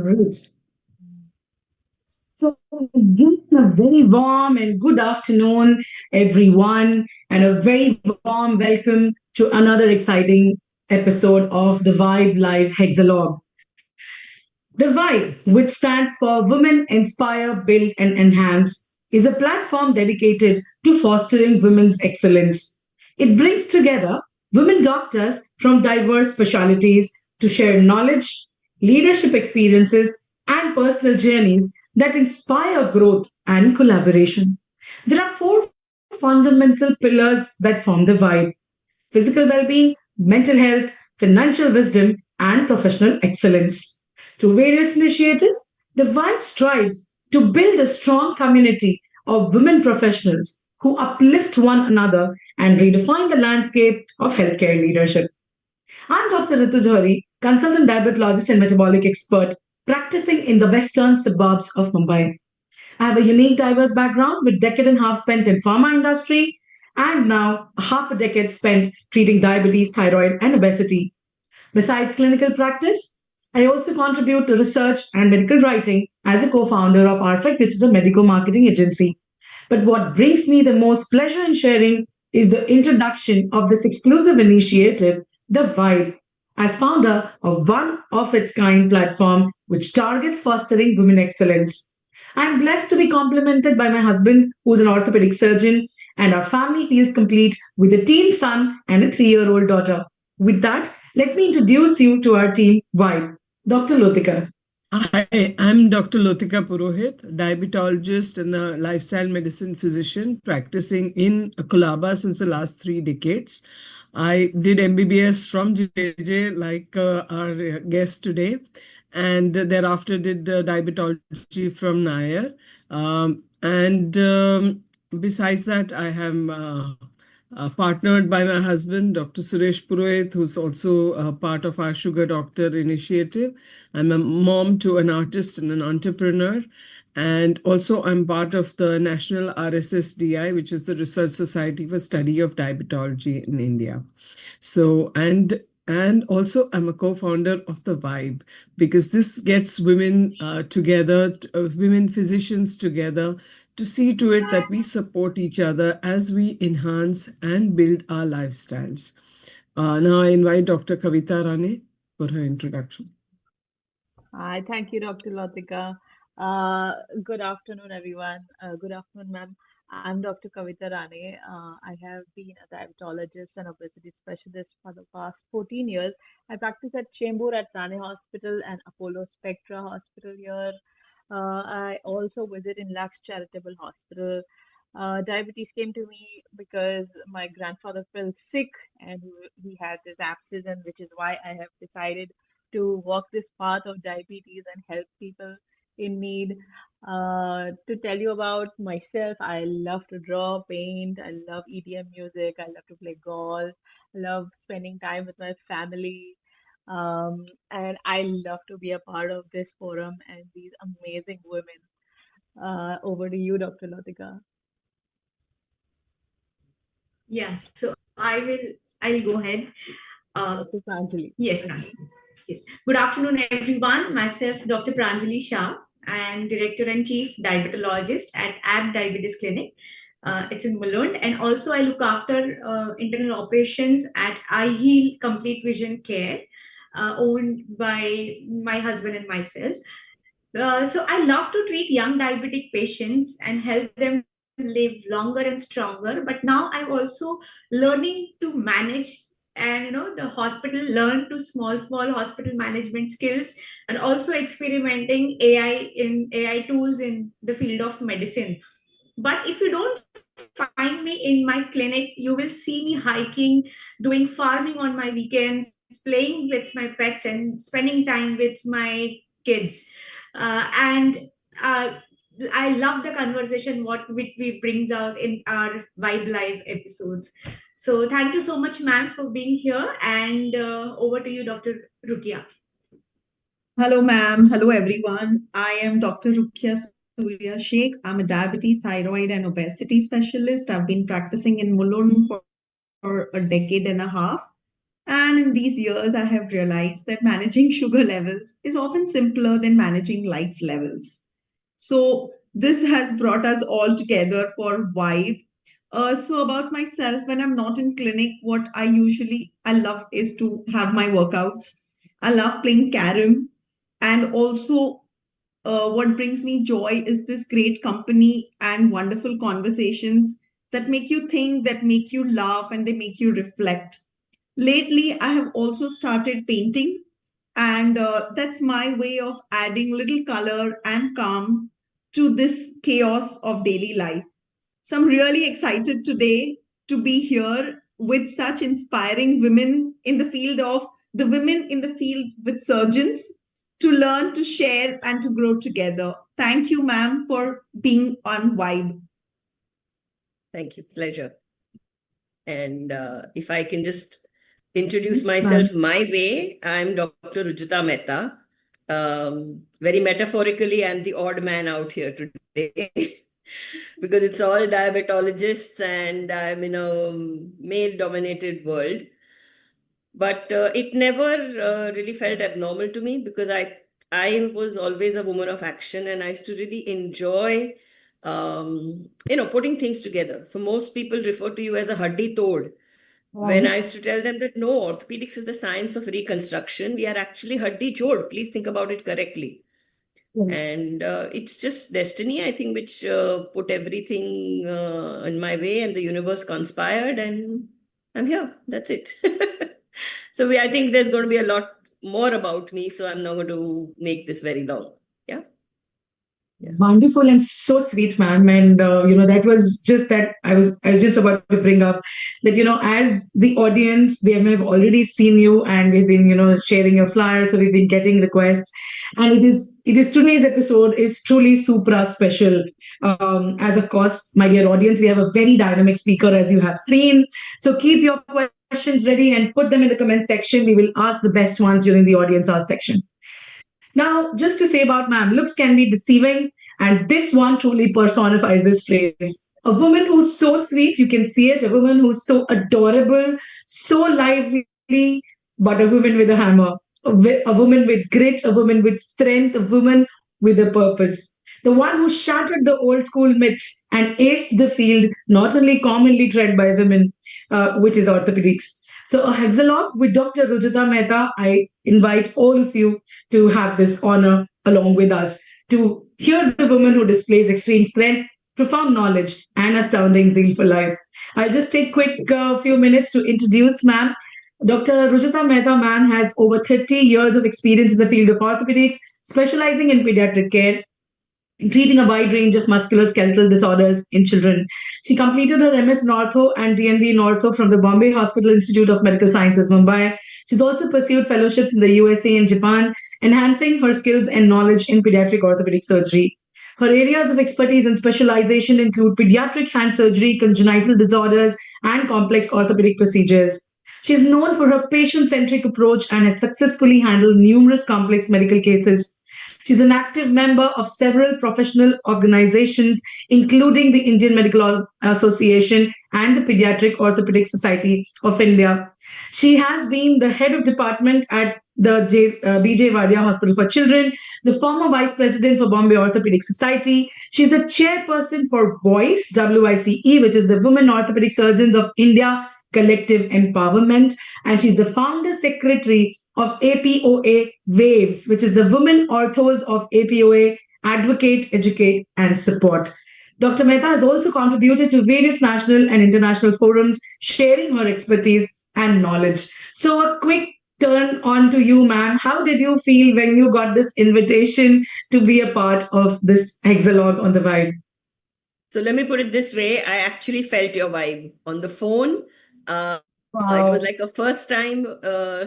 Great. So, again, a very warm and good afternoon, everyone, and a very warm welcome to another exciting episode of the Vibe Live Hexalog. The Vibe, which stands for Women Inspire, Build, and Enhance, is a platform dedicated to fostering women's excellence. It brings together women doctors from diverse specialties to share knowledge, leadership experiences, and personal journeys that inspire growth and collaboration. There are four fundamental pillars that form the Vibe: physical well being, mental health, financial wisdom, and professional excellence. Through various initiatives, the Vibe strives to build a strong community of women professionals who uplift one another and redefine the landscape of healthcare leadership. I'm Dr. Ritu Johari, consultant diabetologist and metabolic expert practicing in the western suburbs of Mumbai. I have a unique, diverse background with decade and a half spent in pharma industry and now half a decade spent treating diabetes, thyroid, and obesity. Besides clinical practice, I also contribute to research and medical writing as a co-founder of RFEC, which is a medical marketing agency. But what brings me the most pleasure in sharing is the introduction of this exclusive initiative, The Vibe, as founder of one of its kind platform which targets fostering women excellence. I'm blessed to be complimented by my husband, who's an orthopedic surgeon, and our family feels complete with a teen son and a 3-year-old daughter. With that, let me introduce you to our team, Vibe. Dr. Lotika. Hi, I'm Dr. Lotika Purohit, diabetologist and a lifestyle medicine physician practicing in Colaba since the last 3 decades. I did MBBS from JJ, like our guest today, and thereafter did diabetology from Nair. And besides that, I am partnered by my husband, Dr. Suresh Purohit, who's also part of our Sugar Doctor initiative. I'm a mom to an artist and an entrepreneur. And also, I'm part of the National RSSDI, which is the Research Society for Study of Diabetology in India. So, and also, I'm a co-founder of the Vibe because this gets women together, women physicians together to see to it that we support each other as we enhance and build our lifestyles. Now, I invite Dr. Kavita Rane for her introduction. Hi, thank you, Dr. Latika. Good afternoon, everyone. Good afternoon, ma'am. I'm Dr. Kavita Rane. I have been a diabetologist and obesity specialist for the past 14 years. I practice at Chembur at Rane Hospital and Apollo Spectra Hospital here. I also visit in Lux Charitable Hospital. Diabetes came to me because my grandfather fell sick and he had this abscess, and which is why I have decided to walk this path of diabetes and help people in need. To tell you about myself, I love to draw, paint, I love EDM music, I love to play golf, I love spending time with my family. And I love to be a part of this forum and these amazing women. Over to you, Dr. Latika. Yeah, so I'll go ahead. Dr. Pranjali. Yes, Pranjali. Yes. Good afternoon, everyone. Myself, Dr. Pranjali Shah. I am Director and Chief Diabetologist at AB Diabetes Clinic. It's in Mulund, and also I look after internal operations at iHeal Complete Vision Care, owned by my husband and myself. So I love to treat young diabetic patients and help them live longer and stronger. But now I'm also learning to manage, and the hospital, learn to small hospital management skills, and also experimenting AI tools in the field of medicine. But if you don't find me in my clinic, you will see me hiking, doing farming on my weekends, playing with my pets, and spending time with my kids. And I love the conversation what we brings out in our Vibe Live episodes. So thank you so much, ma'am, for being here. And over to you, Dr. Rukia. Hello, ma'am. Hello, everyone. I am Dr. Rukia Surya Sheikh. I'm a diabetes, thyroid, and obesity specialist. I've been practicing in Mulund for a decade and a half. And in these years, I have realized that managing sugar levels is often simpler than managing life levels. So this has brought us all together for Vibe. So about myself, when I'm not in clinic, what I love is to have my workouts. I love playing carom, and also what brings me joy is this great company and wonderful conversations that make you think, that make you laugh, and they make you reflect. Lately, I have also started painting, and that's my way of adding little color and calm to this chaos of daily life. So I'm really excited today to be here with such inspiring women in the field of the women in the field with surgeons to learn, to share, and to grow together. Thank you, ma'am, for being on Vibe. Thank you. Pleasure. And if I can just introduce Yes, myself my way, I'm Dr. Rujuta Mehta. Very metaphorically, I'm the odd man out here today because it's all diabetologists and I'm in a male-dominated world. But it never really felt abnormal to me because I was always a woman of action and I used to really enjoy putting things together. So most people refer to you as a haddi tod. When I used to tell them that no, orthopedics is the science of reconstruction, we are actually haddi jod. Please think about it correctly. And it's just destiny, I think, which put everything in my way, and the universe conspired, and I'm here. That's it. So I think there's going to be a lot more about me, so I'm not going to make this very long. Yeah. Wonderful and so sweet, ma'am. And that was just that I was just about to bring up that as the audience, they may have already seen you, and we've been sharing your flyers, so we've been getting requests, and it is today's episode is truly supra special. As of course, my dear audience, we have a very dynamic speaker, as you have seen. So keep your questions ready and put them in the comment section. We will ask the best ones during the audience ask section. Now, just to say about ma'am, looks can be deceiving, and this one truly personifies this phrase. A woman who's so sweet, you can see it, a woman who's so adorable, so lively, but a woman with a hammer, a woman with grit, a woman with strength, a woman with a purpose. The one who shattered the old school myths and aced the field not only commonly tread by women, which is orthopedics. So, a hexalog with Dr. Rujuta Mehta, I invite all of you to have this honor along with us to hear the woman who displays extreme strength, profound knowledge, and astounding zeal for life. I'll just take quick few minutes to introduce ma'am. Dr. Rujuta Mehta, ma'am, has over 30 years of experience in the field of orthopedics, specializing in pediatric care, treating a wide range of musculoskeletal disorders in children. She completed her MS in Ortho and DNB in Ortho from the Bombay Hospital Institute of Medical Sciences, Mumbai. She's also pursued fellowships in the USA and Japan, enhancing her skills and knowledge in pediatric orthopedic surgery. Her areas of expertise and specialization include pediatric hand surgery, congenital disorders, and complex orthopedic procedures. She is known for her patient centric approach and has successfully handled numerous complex medical cases. She's an active member of several professional organizations, including the Indian Medical Association and the Pediatric Orthopedic Society of India. She has been the head of department at the B.J. Wadia Hospital for Children, the former vice president for Bombay Orthopedic Society. She's the chairperson for VOICE, WICE, which is the Women Orthopedic Surgeons of India Collective Empowerment. And she's the founder secretary of APOA WAVES, which is the Women Orthos of APOA, Advocate, Educate, and Support. Dr. Mehta has also contributed to various national and international forums, sharing her expertise and knowledge. So, a quick turn on to you, ma'am. How did you feel when you got this invitation to be a part of this hexalog on the Vibe? So let me put it this way. I actually felt your vibe on the phone. It was like a first time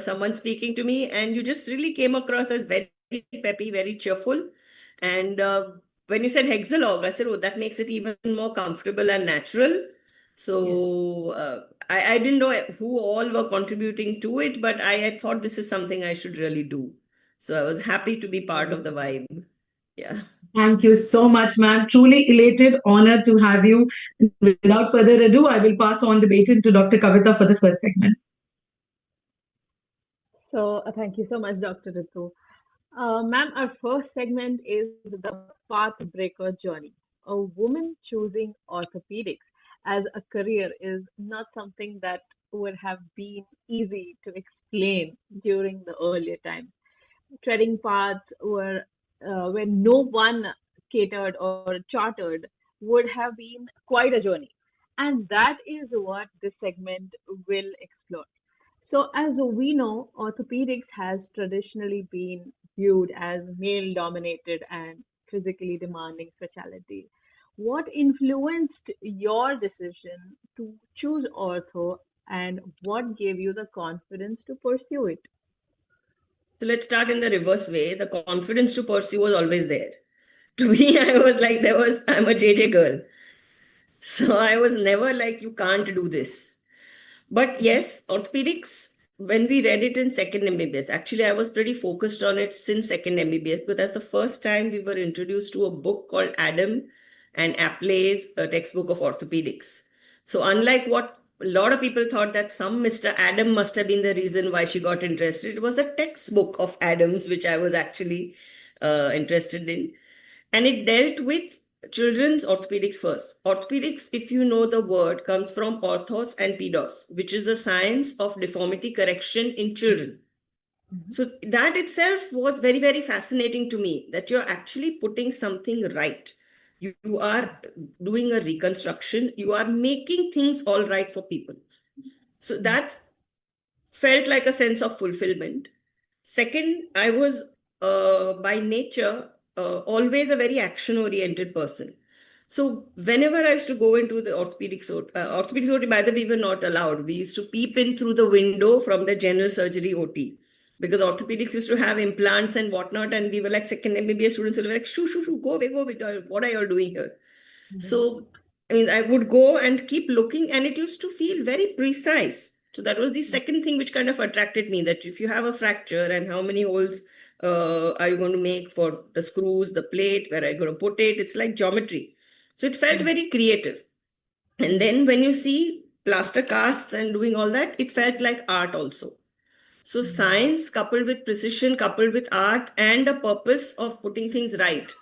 someone speaking to me, and you just really came across as very peppy, very cheerful. And when you said hexalog, I said, oh, that makes it even more comfortable and natural. So I didn't know who all were contributing to it, but I thought this is something I should really do. So I was happy to be part of the vibe. Yeah. Thank you so much, ma'am. Truly elated, honored to have you. Without further ado, I will pass on the baton to Dr. Kavita for the first segment. So, thank you so much, Dr. Ritu. Ma'am, our first segment is the Pathbreaker Journey. A woman choosing orthopedics as a career is not something that would have been easy to explain during the earlier times. Treading paths where no one catered or chartered would have been quite a journey. And that is what this segment will explore. So, as we know, orthopedics has traditionally been viewed as male dominated and physically demanding specialty. What influenced your decision to choose ortho and what gave you the confidence to pursue it? So let's start in the reverse way. The confidence to pursue was always there. To me, I was like, I'm a JJ girl. So I was never like, you can't do this. But yes, orthopedics, when we read it in second MBBS, actually, I was pretty focused on it since second MBBS, but that's the first time we were introduced to a book called Adam and Aplay's textbook of orthopedics. So, unlike what a lot of people thought that some Mr. Adam must have been the reason why she got interested, it was the textbook of Adams, which I was actually interested in. And it dealt with children's orthopedics first. Orthopedics, if you know the word, comes from orthos and pedos, which is the science of deformity correction in children. So that itself was very, very fascinating to me, that you're actually putting something right. You are doing a reconstruction. You are making things all right for people. So that felt like a sense of fulfillment. Second, I was by nature always a very action-oriented person. So whenever I used to go into the orthopedics OT, by the way, we were not allowed. We used to peep in through the window from the general surgery OT because orthopedics used to have implants and whatnot, and we were like second MBBS students. So we were like, shoo, go away. What are you all doing here? So I mean, I would go and keep looking, and it used to feel very precise. So that was the second thing which kind of attracted me, that if you have a fracture and how many holes are you going to make for the screws, the plate, where are you going to put it? It's like geometry. So it felt very creative. And then when you see plaster casts and doing all that, it felt like art also. So science coupled with precision, coupled with art and a purpose of putting things right.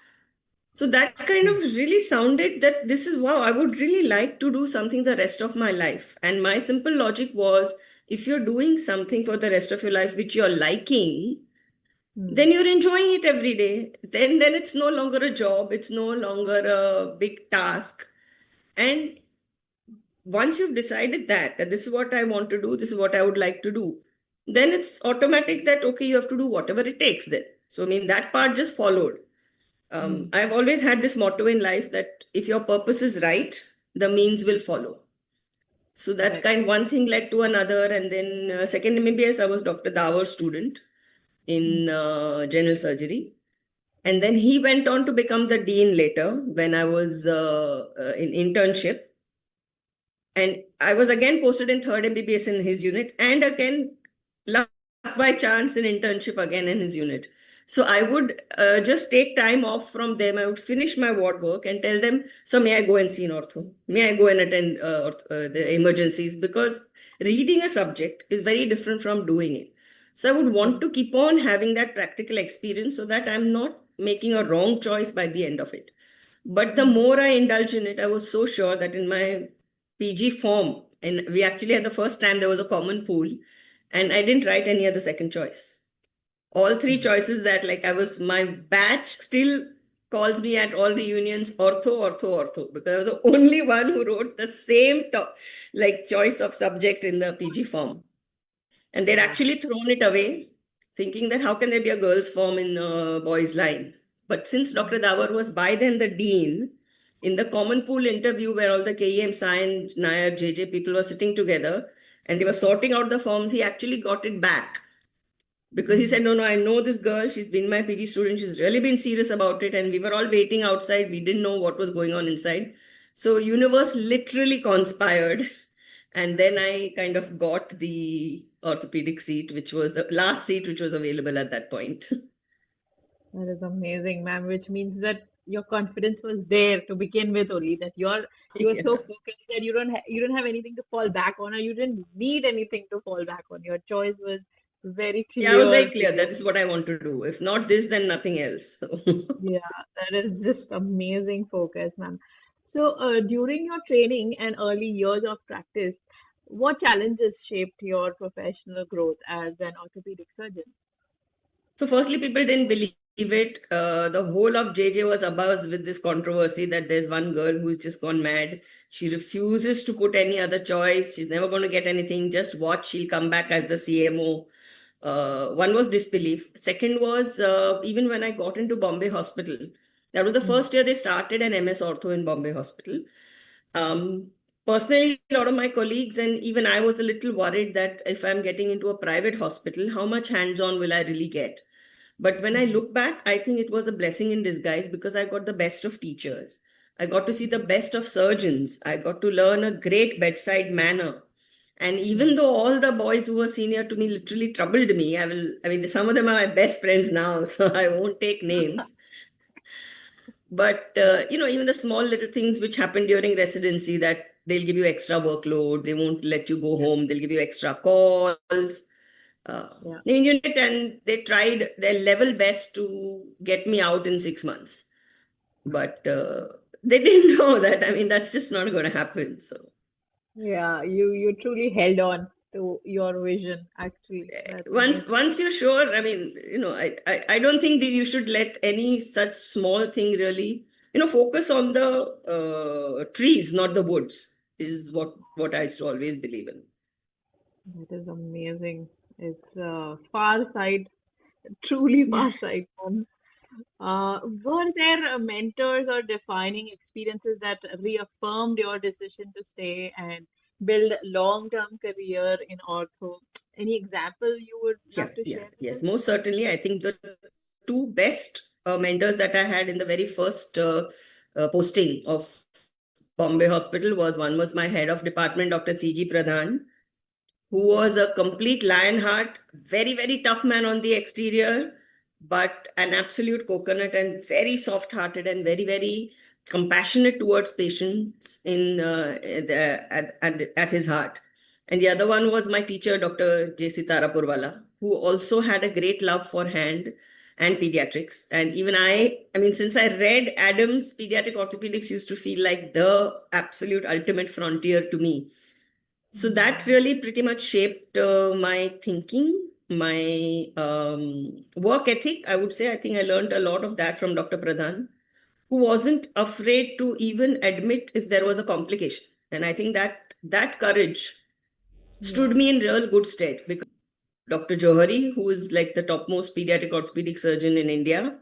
So that kind of really sounded that this is, wow, I would really like to do something the rest of my life. And my simple logic was, if you're doing something for the rest of your life which you're liking, then you're enjoying it every day. Then it's no longer a job. It's no longer a big task. And once you've decided that this is what I want to do, this is what I would like to do, then it's automatic that, okay, you have to do whatever it takes then. So, I mean, that part just followed. I've always had this motto in life that if your purpose is right, the means will follow. So that kind one thing led to another. And then second MBBS, I was Dr. Dawar's student in general surgery. And then he went on to become the dean later when I was in internship. And I was again posted in third MBBS in his unit, and again, luck by chance in internship again in his unit. So I would just take time off from them. I would finish my ward work and tell them, so may I go and see an ortho? May I go and attend the emergencies? Because reading a subject is very different from doing it. So I would want to keep on having that practical experience so that I'm not making a wrong choice by the end of it. But the more I indulge in it, I was so sure that in my PG form, and we actually had the first time there was a common pool, and I didn't write any other second choice. All three choices that, like, my batch still calls me at all reunions, ortho, because I was the only one who wrote the same choice of subject in the PG form. And they'd actually thrown it away, thinking that how can there be a girls' form in boys' line? But since Dr. Dawar was by then the dean, in the common pool interview where all the KEM, Sain, Nair, JJ people were sitting together and they were sorting out the forms, he actually got it back. Because he said, no, I know this girl. She's been my PG student. She's really been serious about it. And we were all waiting outside. We didn't know what was going on inside. So universe literally conspired. And then I kind of got the orthopedic seat, which was the last seat which was available at that point. That is amazing, ma'am, which means that your confidence was there to begin with only, that you are so focused that you don't have anything to fall back on, or you didn't need anything to fall back on. Your choice was very Yeah, I was very clear. clear. That is what I want to do. If not this, then nothing else. So, Yeah, that is just amazing focus, ma'am. So, during your training and early years of practice, what challenges shaped your professional growth as an orthopedic surgeon? so firstly, people didn't believe it. The whole of JJ was abuzz with this controversy that there's one girl who's just gone mad. She refuses to put any other choice. She's never going to get anything. Just watch. She'll come back as the CMO. One was disbelief. Second was even when I got into Bombay Hospital, that was the first year they started an MS Ortho in Bombay Hospital. Personally, a lot of my colleagues and even I was a little worried that if I'm getting into a private hospital, how much hands-on will I really get? But when I look back, I think it was a blessing in disguise because I got the best of teachers. I got to see the best of surgeons. I got to learn a great bedside manner. And even though all the boys who were senior to me literally troubled me, I mean, some of them are my best friends now, so I won't take names. But, even the small little things which happen during residency that they'll give you extra workload, they won't let you go home, they'll give you extra calls. Yeah. And they tried their level best to get me out in 6 months. But they didn't know that. I mean, that's just not going to happen. So Yeah, you truly held on to your vision, actually. That's amazing. once you're sure, I mean, I don't think that you should let any such small thing really, focus on the trees, not the woods, is what I used to always believe in. That is amazing. It's far sight, truly far sight. Were there mentors or defining experiences that reaffirmed your decision to stay and build a long-term career in ortho? Any example you would love to share with Yes, us? most certainly. I think the two best mentors that I had in the very first posting of Bombay Hospital was one was my head of department, Dr. C.G. Pradhan, who was a complete lionheart, very, very tough man on the exterior, but an absolute coconut and very soft-hearted and very, very compassionate towards patients at his heart. And the other one was my teacher, Dr. J.C. Tarapurwala, who also had a great love for hand and pediatrics. And even I mean, since I read Adams, pediatric orthopedics used to feel like the absolute ultimate frontier to me. So that really pretty much shaped my thinking, my work ethic, I would say. I think I learned a lot of that from Dr. Pradhan, who wasn't afraid to even admit if there was a complication. And I think that courage stood me in real good stead because Dr. Johari, who is like the topmost pediatric orthopedic surgeon in India,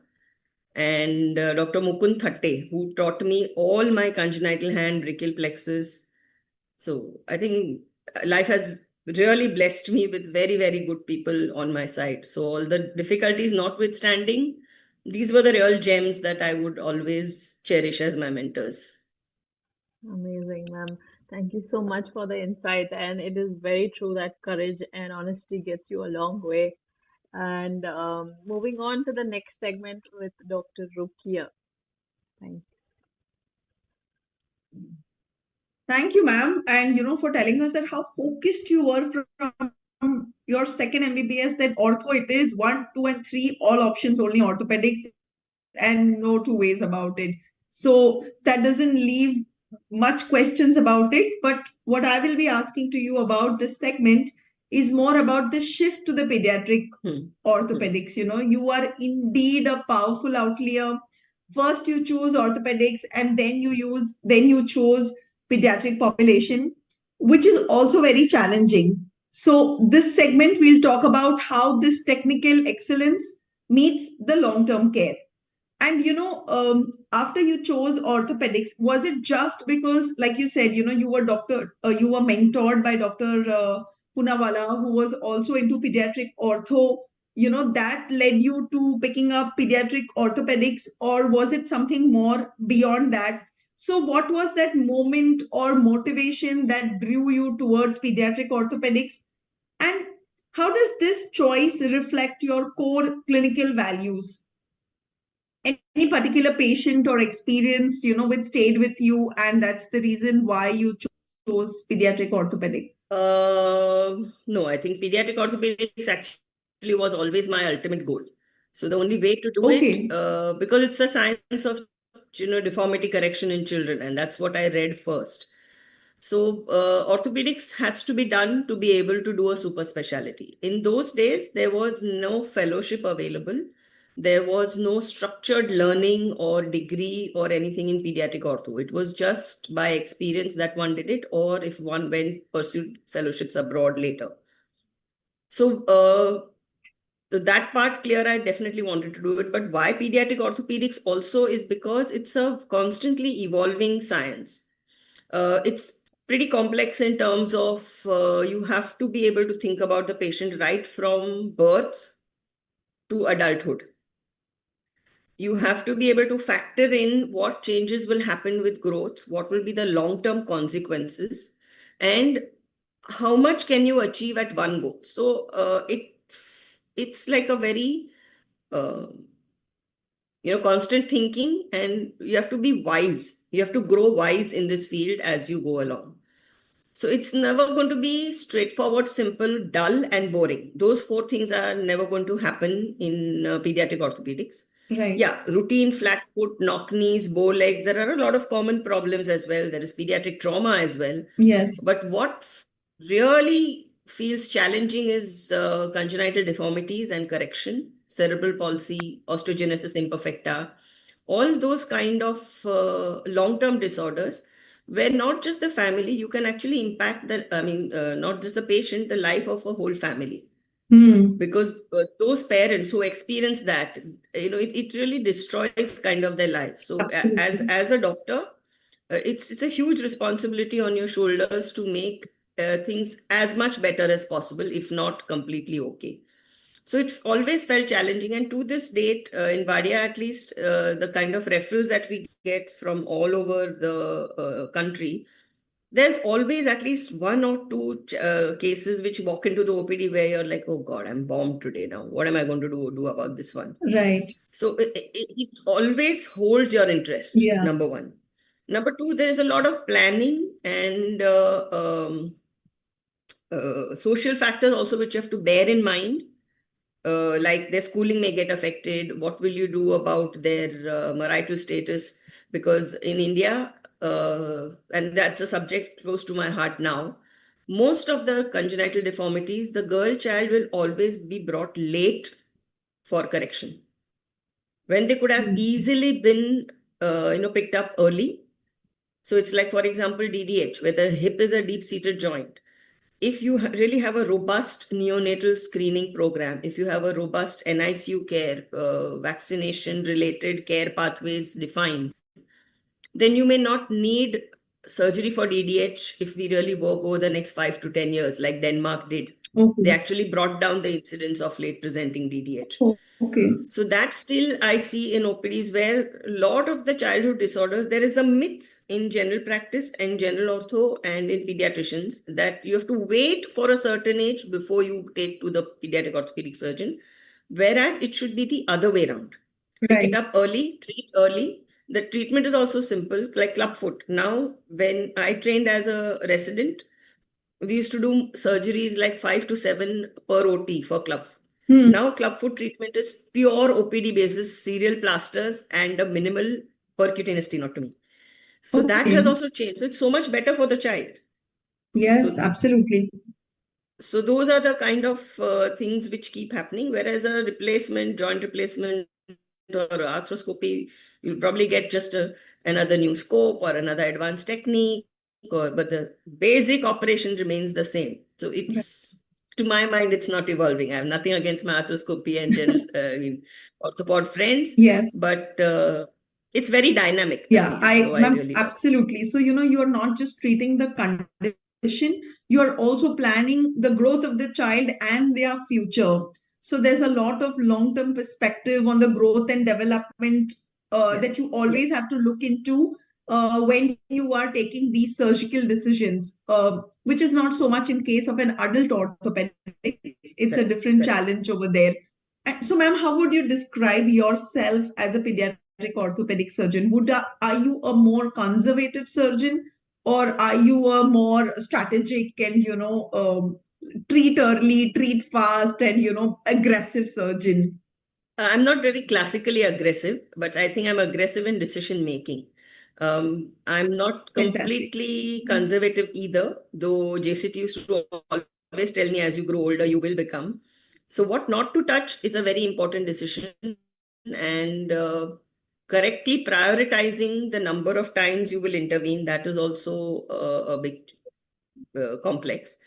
and Dr. Mukund Thatte, who taught me all my congenital hand, brachial plexus. So I think life has really blessed me with very, very good people on my side. So all the difficulties notwithstanding, these were the real gems that I would always cherish as my mentors. Amazing, ma'am. Thank you so much for the insight. And it is very true that courage and honesty gets you a long way. And moving on to the next segment with Dr. Rukia. Thanks. Thank you, ma'am, and for telling us that how focused you were from your second MBBS. That ortho it is 1, 2, and 3, all options only orthopedics, and no two ways about it. So that doesn't leave much questions about it. But what I will be asking to you about this segment is more about the shift to the pediatric orthopedics. You are indeed a powerful outlier. First you choose orthopedics, and then you chose pediatric population, which is also very challenging. So this segment we'll talk about how this technical excellence meets the long-term care. And after you chose orthopedics, was it just because, like you said, you were mentored by Dr. Punawala, who was also into pediatric ortho, that led you to picking up pediatric orthopedics, or was it something more beyond that? So what was that moment or motivation that drew you towards pediatric orthopedics? And how does this choice reflect your core clinical values? Any particular patient or experience, which stayed with you, and that's the reason why you chose pediatric orthopedic? No, I think pediatric orthopedics was always my ultimate goal. So the only way to do Okay. it, because it's a science of deformity correction in children, and that's what I read first. So orthopedics has to be done to be able to do a super specialty. In those days, there was no fellowship available. There was no structured learning or degree or anything in pediatric ortho. It was just by experience that one did it, or if one went pursued fellowships abroad later. So that part clear, I definitely wanted to do it. But why pediatric orthopedics also is because it's a constantly evolving science. It's pretty complex in terms of you have to be able to think about the patient right from birth to adulthood. You have to be able to factor in what changes will happen with growth, what will be the long-term consequences, and how much can you achieve at one go. So it's like a very constant thinking, and you have to be wise. You have to grow wise in this field as you go along. So it's never going to be straightforward, simple, dull, and boring. Those four things are never going to happen in pediatric orthopedics. Right. Yeah, routine flat foot, knock knees, bow legs. There are a lot of common problems as well. There is pediatric trauma as well. Yes. But what really feels challenging is congenital deformities and correction, cerebral palsy, osteogenesis imperfecta, all those kind of long-term disorders where not just the family, you can actually impact not just the patient, the life of a whole family. Because those parents who experience that, it really destroys kind of their life. So Absolutely. as a doctor, it's a huge responsibility on your shoulders to make things as much better as possible, if not completely okay. So it always felt challenging. And to this date, in Wadia at least, the kind of referrals that we get from all over the country, there's always at least one or two cases which walk into the OPD where you're like, oh God, I'm bombed today now. What am I going to do about this one? Right. So it always holds your interest, Yeah. number one. Number two, there is a lot of planning and social factors also which you have to bear in mind. Like their schooling may get affected. What will you do about their marital status? Because in India, and that's a subject close to my heart now, most of the congenital deformities, the girl child will always be brought late for correction, when they could have easily been picked up early. So it's like, for example, DDH, where the hip is a deep-seated joint. If you really have a robust neonatal screening program, if you have a robust NICU care, vaccination-related care pathways defined, then you may not need surgery for DDH if we really work over the next 5 to 10 years, like Denmark did. Okay. They actually brought down the incidence of late presenting DDH. Okay. So that still I see in OPDs where a lot of the childhood disorders, there is a myth in general practice and general ortho and in pediatricians that you have to wait for a certain age before you take to the pediatric orthopedic surgeon, whereas it should be the other way around. Pick it up early, treat early. The treatment is also simple, like clubfoot. Now, when I trained as a resident, we used to do surgeries like 5 to 7 per OT for clubfoot. Now, clubfoot treatment is pure OPD basis, serial plasters, and a minimal percutaneous tenotomy. So that has also changed. So it's so much better for the child. Yes, So- absolutely. So those are the kind of things which keep happening. Whereas a replacement, joint replacement, or arthroscopy, you'll probably get just another new scope or another advanced technique, but the basic operation remains the same. So it's, to my mind, it's not evolving. I have nothing against my arthroscopy and general orthopod friends, Yes. but it's very dynamic. Yeah, So ma'am, really love it. absolutely. So, you're not just treating the condition, you're also planning the growth of the child and their future. So there's a lot of long-term perspective on the growth and development Yeah. that you always have to look into when you are taking these surgical decisions, which is not so much in case of an adult orthopedic. It's a Correct, different correct. challenge over there. And so, ma'am, how would you describe yourself as a pediatric orthopedic surgeon? Are you a more conservative surgeon, or are you a more strategic and treat early, treat fast, and aggressive surgeon? I'm not very classically aggressive, but I think I'm aggressive in decision making. I'm not Fantastic. completely conservative either, though JCT used to always tell me as you grow older, you will become. So, what not to touch is a very important decision, and correctly prioritizing the number of times you will intervene, that is also a big complex.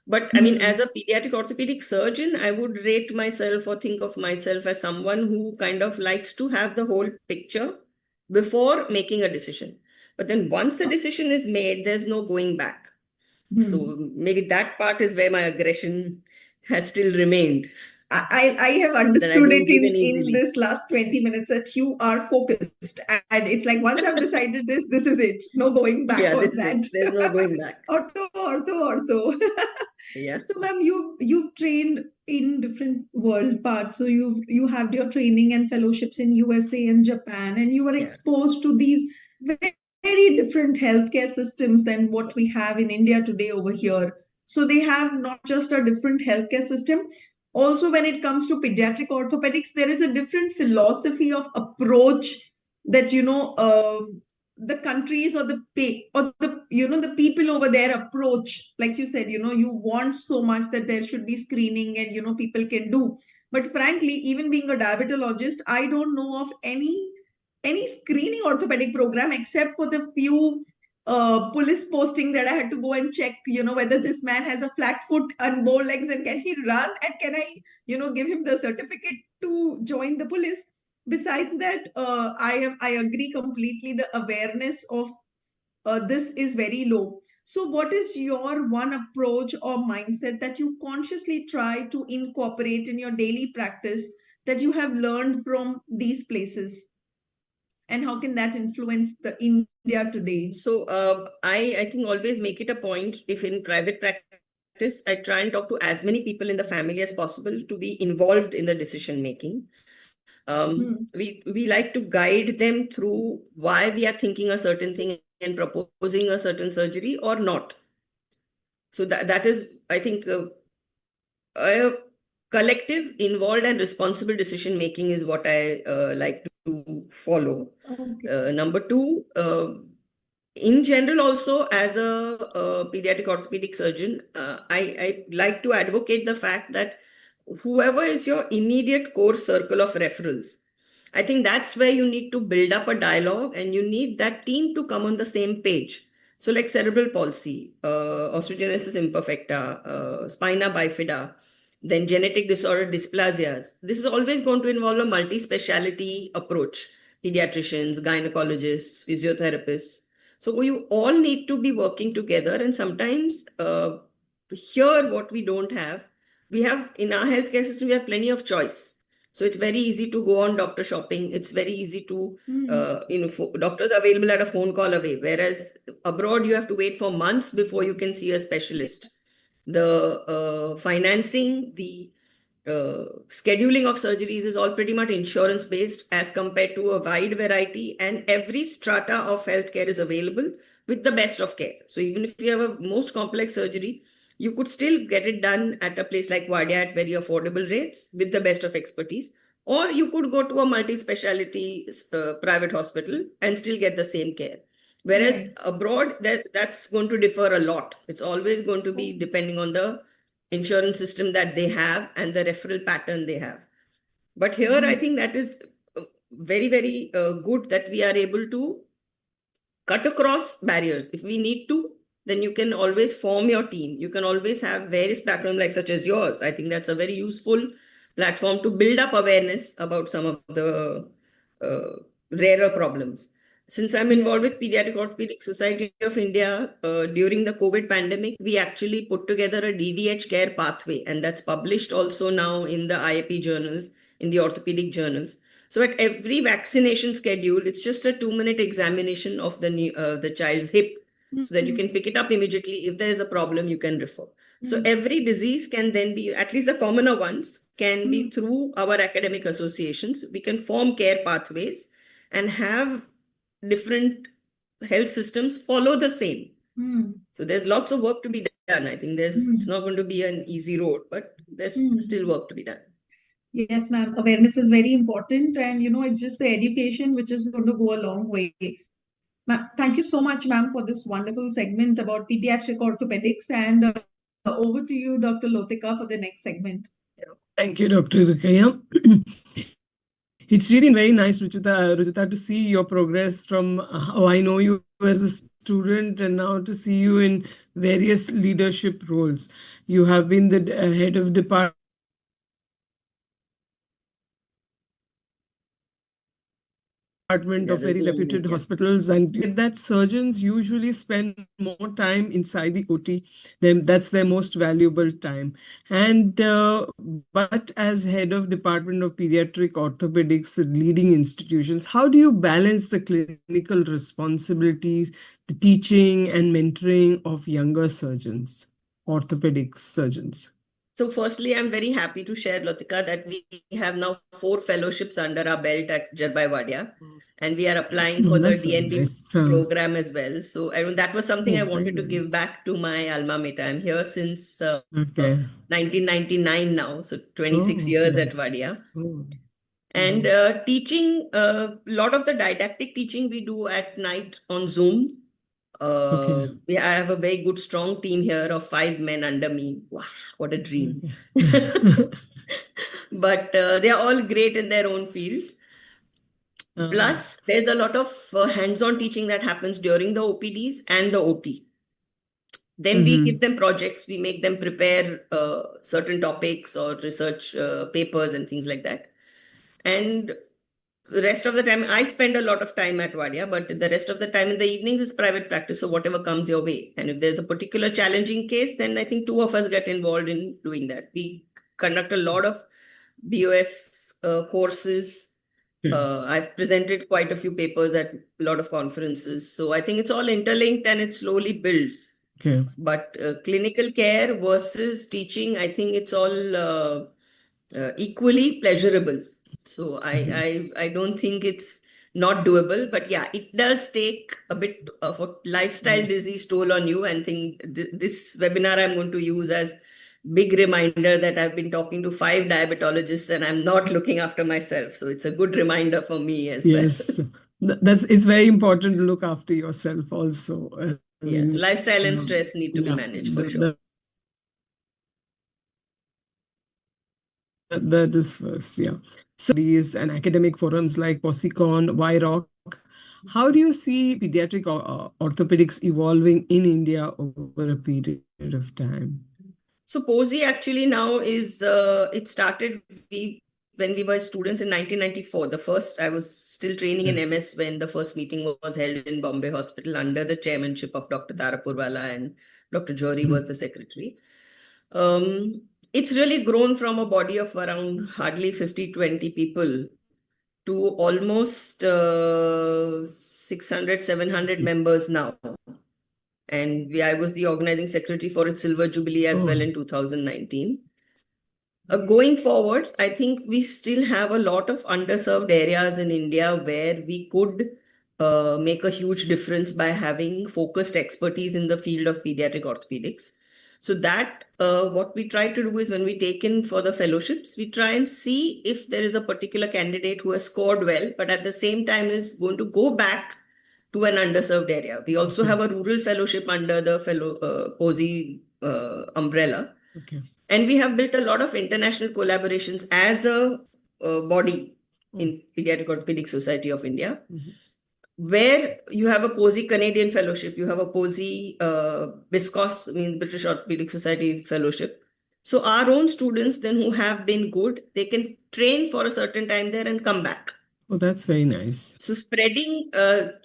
But I mean, as a pediatric orthopedic surgeon, I would rate myself or think of myself as someone who kind of likes to have the whole picture before making a decision. But then once a decision is made, there's no going back. So maybe that part is where my aggression has still remained. I have That I understood don't it give in in easily. this last 20 minutes that you are focused, and it's like once I've decided this is it. No going back Yeah, on this is that. it. There's no going back. Ortho. Yeah. So, ma'am, you've trained in different world parts. So you have your training and fellowships in USA and Japan, and you were Yeah. exposed to these very different healthcare systems than what we have in India today over here. So they have not just a different healthcare system. Also, when it comes to pediatric orthopedics, there is a different philosophy of approach that the countries or the people over there approach. Like you said, you want so much that there should be screening and people can do. But frankly, even being a diabetologist, I don't know of any screening orthopedic program except for the few police posting that I had to go and check, whether this man has a flat foot and bow legs and can he run and can I, give him the certificate to join the police. Besides that, I agree completely. The awareness of this is very low. So, what is your one approach or mindset that you consciously try to incorporate in your daily practice that you have learned from these places? And how can that influence the India today? So I think always make it a point, if in private practice, I try and talk to as many people in the family as possible to be involved in the decision making. We like to guide them through why we are thinking a certain thing and proposing a certain surgery or not. So that is, I think, a collective, involved, and responsible decision making is what I like to follow. Okay. Number two, in general, also as a pediatric orthopedic surgeon, I like to advocate the fact that whoever is your immediate core circle of referrals, I think that's where you need to build up a dialogue and you need that team to come on the same page. So like cerebral palsy, osteogenesis imperfecta, spina bifida, then genetic disorder dysplasias. This is always going to involve a multi-speciality approach. Pediatricians, gynecologists, physiotherapists. So you all need to be working together, and sometimes here what we don't have, we have in our healthcare system, we have plenty of choice. So it's very easy to go on doctor shopping. It's very easy to, doctors are available at a phone call away. Whereas abroad, you have to wait for months before you can see a specialist. The financing, the scheduling of surgeries is all pretty much insurance based as compared to a wide variety, and every strata of healthcare is available with the best of care. So even if you have a most complex surgery, you could still get it done at a place like Wadia at very affordable rates with the best of expertise. Or you could go to a multi-speciality private hospital and still get the same care. Whereas abroad, that's going to differ a lot. It's always going to be depending on the insurance system that they have and the referral pattern they have. But here, I think that is very, very good that we are able to cut across barriers. If we need to, then you can always form your team. You can always have various platforms like such as yours. I think that's a very useful platform to build up awareness about some of the rarer problems. Since I'm involved with Pediatric Orthopedic Society of India, during the COVID pandemic, we actually put together a DDH care pathway, and that's published also now in the IAP journals, in the orthopedic journals. So at every vaccination schedule, it's just a 2-minute examination of the child's hip, so that you can pick it up immediately. If there is a problem, you can refer. So every disease can then be, at least the commoner ones, can be through our academic associations. We can form care pathways and have different health systems follow the same. Hmm. So there's lots of work to be done. I think it's not going to be an easy road, but there's still work to be done. Yes, ma'am. Awareness is very important, and it's just the education which is going to go a long way. Thank you so much, ma'am, for this wonderful segment about pediatric orthopedics. And over to you, Dr. Lotika, for the next segment. Thank you, Dr. Rukaya. It's really very nice, Ruchita, to see your progress from how I know you as a student and now to see you in various leadership roles. You have been the head of department of very reputed hospitals, and that surgeons usually spend more time inside the OT. That's their most valuable time. And but as head of Department of Pediatric Orthopedics at leading institutions, how do you balance the clinical responsibilities, the teaching and mentoring of younger surgeons, orthopedic surgeons? So firstly, I'm very happy to share, Lotika, that we have now 4 fellowships under our belt at Jarbai Wadia, and we are applying for the DNB program as well. So that was something I wanted to give back to my alma mater. I'm here since 1999 now, so 26 years at Wadia. And teaching, a lot of the didactic teaching we do at night on Zoom. I have a very good, strong team here of 5 men under me. Wow, what a dream. But they are all great in their own fields. Plus, there's a lot of hands-on teaching that happens during the OPDs and the OT. Then we give them projects, we make them prepare certain topics or research papers and things like that. And the rest of the time, I spend a lot of time at Wadia, but the rest of the time in the evenings is private practice. So whatever comes your way. And if there's a particular challenging case, then I think 2 of us get involved in doing that. We conduct a lot of BOS courses. I've presented quite a few papers at a lot of conferences. So I think it's all interlinked and it slowly builds. But clinical care versus teaching, I think it's all equally pleasurable. So I don't think it's not doable, but yeah, it does take a bit of a lifestyle disease toll on you. And think this webinar I'm going to use as big reminder that I've been talking to 5 diabetologists and I'm not looking after myself. So it's a good reminder for me as well. Yes, it's very important to look after yourself also. Yes, lifestyle and stress need to be managed for sure. That is first, yeah. So these and academic forums like POSICON, YROC, how do you see pediatric orthopedics evolving in India over a period of time? So POSI actually now is, it started when we were students in 1994. I was still training in MS when the first meeting was held in Bombay Hospital under the chairmanship of Dr. Tara Purwala, and Dr. Johri was the secretary. It's really grown from a body of around hardly 50-20 people to almost 600-700 members now. And I was the organizing secretary for its Silver Jubilee as well in 2019. Going forwards, I think we still have a lot of underserved areas in India where we could make a huge difference by having focused expertise in the field of pediatric orthopedics. So that what we try to do is when we take in for the fellowships, we try and see if there is a particular candidate who has scored well, but at the same time is going to go back to an underserved area. We also have a rural fellowship under the POSI umbrella. And we have built a lot of international collaborations as a body in Pediatric Orthopedic Society of India, where you have a POSI Canadian fellowship, you have a POSI BISCOS, means British Orthopedic Society fellowship. So our own students then who have been good, they can train for a certain time there and come back. Oh, that's very nice. So spreading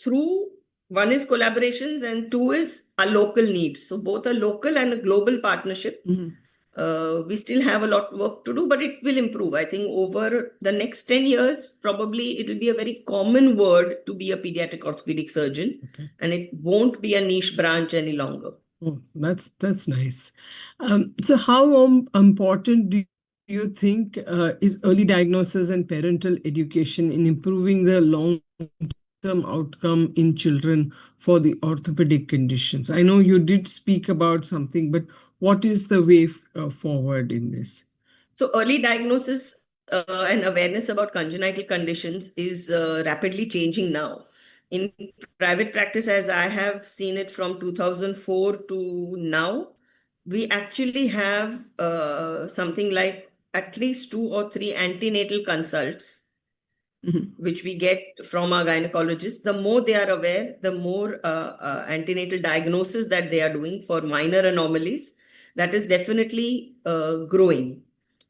through, one is collaborations and 2 is a local needs. So both a local and a global partnership. We still have a lot of work to do, but it will improve. I think over the next 10 years, probably it will be a very common word to be a pediatric orthopedic surgeon, and it won't be a niche branch any longer. Oh, that's nice. So how important do you think is early diagnosis and parental education in improving the long-term long-term outcome in children for the orthopedic conditions? I know you did speak about something, but what is the way forward in this? So early diagnosis and awareness about congenital conditions is rapidly changing now. In private practice, as I have seen it from 2004 to now, we actually have something like at least 2 or 3 antenatal consults which we get from our gynecologists. The more they are aware, the more antenatal diagnosis that they are doing for minor anomalies, that is definitely growing.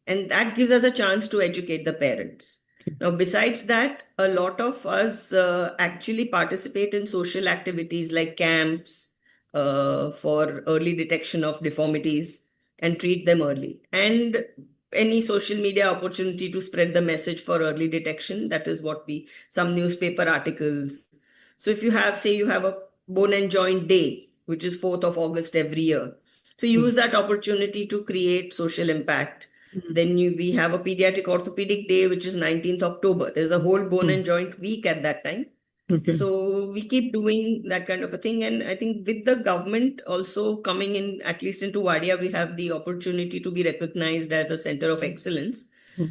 And that gives us a chance to educate the parents. Now, besides that, a lot of us actually participate in social activities like camps for early detection of deformities and treat them early. And any social media opportunity to spread the message for early detection. That is what some newspaper articles. So if you have, say, you have a bone and joint day, which is 4th of August every year. So use that opportunity to create social impact. Then we have a pediatric orthopedic day, which is 19th October. There's a whole bone and joint week at that time. Okay. So we keep doing that kind of a thing. And I think with the government also coming in, at least into Wadia, we have the opportunity to be recognized as a center of excellence.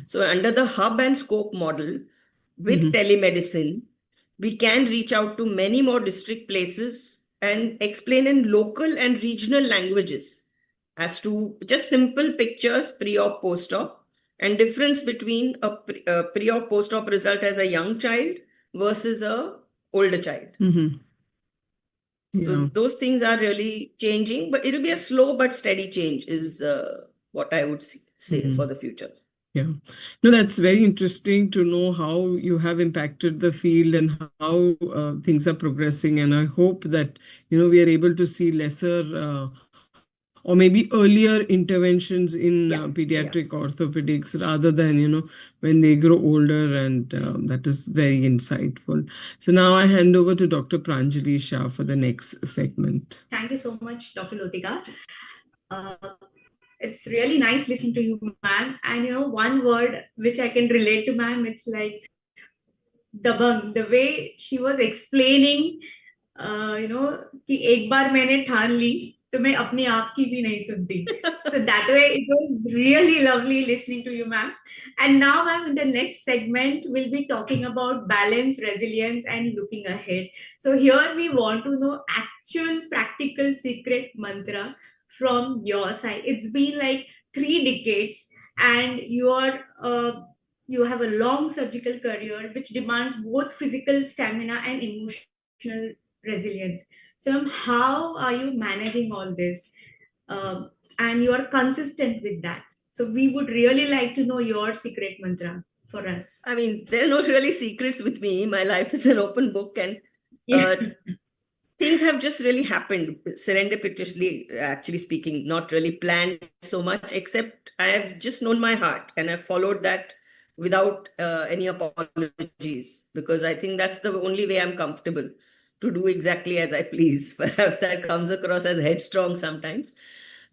So under the hub and scope model with telemedicine, we can reach out to many more district places and explain in local and regional languages as to just simple pictures pre-op, post-op, and difference between a pre-op, post-op result as a young child versus a older child. So those things are really changing, but it'll be a slow but steady change is what I would say for the future. Yeah. No, that's very interesting to know how you have impacted the field and how things are progressing. And I hope that, we are able to see lesser or maybe earlier interventions in pediatric orthopedics rather than, when they grow older. And that is very insightful. So now I hand over to Dr. Pranjali Shah for the next segment. Thank you so much, Dr. Lotika. It's really nice listening to you, ma'am. And one word which I can relate to, ma'am, it's like dabang. The way she was explaining, कि एक बार मैंने ठान ली तो मैं अपनी आप की भी नहीं सुनती. So that way it was really lovely listening to you, ma'am. And now, ma'am, in the next segment, we'll be talking about balance, resilience, and looking ahead. So here we want to know actual practical secret mantra from your side. It's been like 3 decades and you have a long surgical career which demands both physical stamina and emotional resilience. So how are you managing all this? And you are consistent with that. So we would really like to know your secret mantra for us. I mean, there are no really secrets with me. My life is an open book and things have just really happened serendipitously, actually speaking, not really planned so much, except I have just known my heart and I've followed that without any apologies, because I think that's the only way I'm comfortable to do exactly as I please. Perhaps that comes across as headstrong sometimes.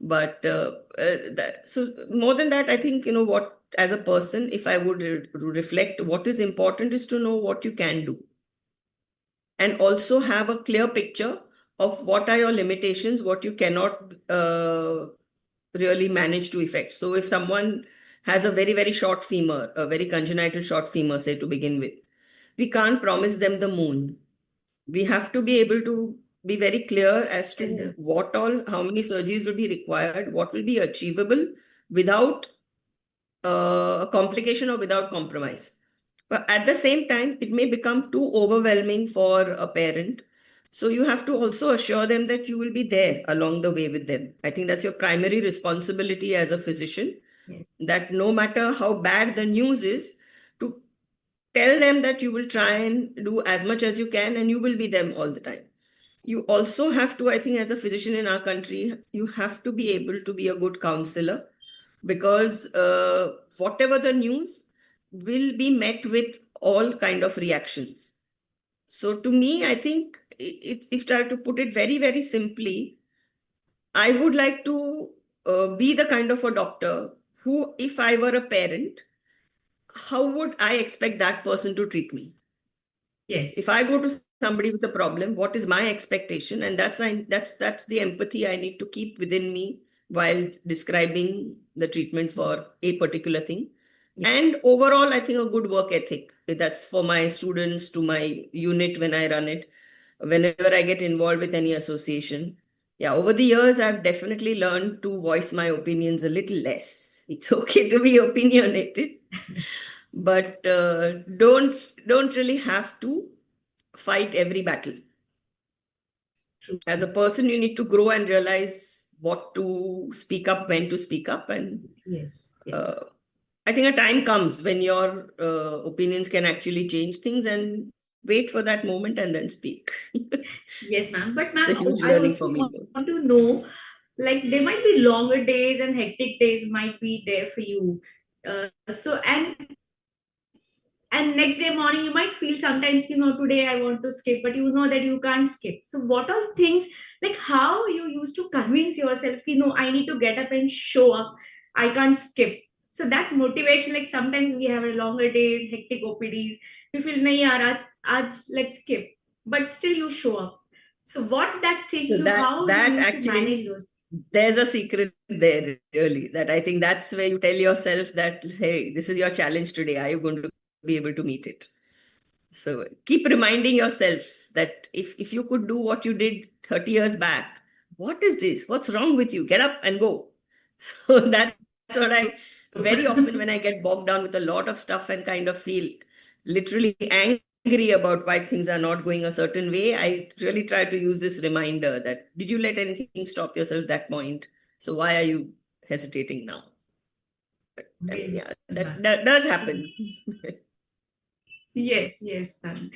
But so more than that, I think, what as a person, if I would reflect, what is important is to know what you can do. And also have a clear picture of what are your limitations, what you cannot really manage to effect. So if someone has a very, very short femur, a very congenital short femur, say to begin with, we can't promise them the moon. We have to be able to be very clear as to how many surgeries will be required, what will be achievable without complication or without compromise. But at the same time, it may become too overwhelming for a parent. So you have to also assure them that you will be there along the way with them. I think that's your primary responsibility as a physician, that no matter how bad the news is, to tell them that you will try and do as much as you can and you will be them all the time. You also have to, I think, as a physician in our country, you have to be able to be a good counselor, because whatever the news will be met with all kind of reactions. So to me, I think if I have to put it very, very simply, I would like to be the kind of a doctor who, if I were a parent, how would I expect that person to treat me? Yes. If I go to somebody with a problem, what is my expectation? And that's the empathy I need to keep within me while describing the treatment for a particular thing. Yeah. And overall, I think a good work ethic. That's for my students, to my unit when I run it, whenever I get involved with any association. Yeah, over the years, I've definitely learned to voice my opinions a little less. It's okay to be opinionated, but don't really have to fight every battle. True. As a person, you need to grow and realize what to speak up, when to speak up, and Yes. Yes. I think a time comes when your opinions can actually change things, and wait for that moment and then speak. Yes, ma'am. But It's a ma'am, huge I learning also for me, though. want to know, like there might be longer days and hectic days might be there for you. And next day morning you might feel sometimes, today I want to skip, but you know that you can't skip. So what are things, like how you used to convince yourself, I need to get up and show up, I can't skip. So that motivation, like sometimes we have a longer days, hectic OPDs, you feel nahi yaar, aaj let's skip, but still you show up. So what that thing, So how you that used to actually, manage those? there's a secret there, really, that I think that's where you tell yourself that, hey, this is your challenge today. Are you going to be able to meet it? So keep reminding yourself that if you could do what you did 30 years back, what is this? What's wrong with you? Get up and go. So that's what I, very often when I get bogged down with a lot of stuff and kind of feel literally angry about why things are not going a certain way, I really try to use this reminder that, did you let anything stop yourself at that point? So why are you hesitating now? But I mean, yeah, that does happen. Yes, yes, ma'am.